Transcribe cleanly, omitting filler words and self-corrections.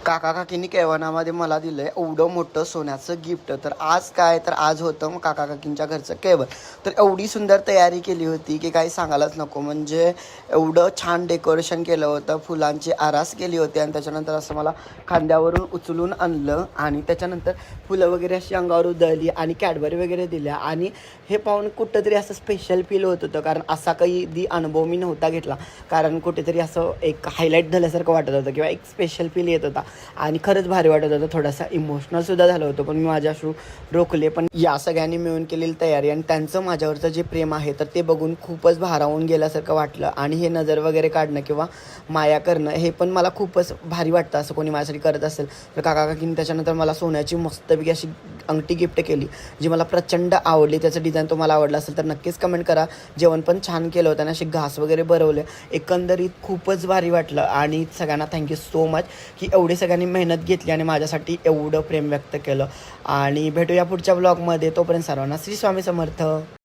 काका काकींनी केळवणामध्ये मला दिलं आहे एवढं मोठं सोन्याचं गिफ्ट. तर आज होतं मग काका काकींच्या घरचं केळवण. तर एवढी सुंदर तयारी केली होती की काही सांगायलाच नको. म्हणजे एवढं छान डेकोरेशन केलं होतं, फुलांची आरास केली होती आणि त्याच्यानंतर असं मला खांद्यावरून उचलून आणलं आणि त्याच्यानंतर फुलं वगैरे अशी अंगावर उधळली आणि कॅडबरी वगैरे दिल्या. आणि हे पाहून कुठंतरी असं स्पेशल फील होत होतं, कारण असा काही अनुभव मी नव्हता घेतला. कारण कुठेतरी असं एक हायलाईट झाल्यासारखं वाटत होतं किंवा एक स्पेशल फील येत होता आणि खरंच भारी वाटत होतं. थोडासा इमोशनलसुद्धा झालं होतं, पण मी माझ्या अश्रू रोखले. पण या सगळ्यांनी मिळून केलेली तयारी आणि त्यांचं माझ्यावरचं जे प्रेम आहे तर ते बघून खूपच भारावून गेल्यासारखं वाटलं. आणि हे नजर वगैरे काढणं किंवा माया करणं हे पण मला खूपच भारी वाटतं. असं कोणी माझ्यासाठी करत असेल तर काका काकींनी त्याच्यानंतर मला सोन्याची मस्तपैकी अशी अंगठी गिफ्ट केली, जी मला प्रचंड आवडली. त्याचं डिझाईन तुम्हाला आवडलं असेल तर नक्कीच कमेंट करा. जेवण पण छान केलं होतं आणि असे घास वगैरे भरवले. एकंदरीत खूपच भारी वाटलं आणि सगळ्यांना थँक्यू सो मच की एवढी सगळ्यांनी मेहनत घेतली आणि माझ्यासाठी एवढं प्रेम व्यक्त केलं. आणि भेटूया पुढच्या ब्लॉगमध्ये. तोपर्यंत सर्वांना श्री स्वामी समर्थ.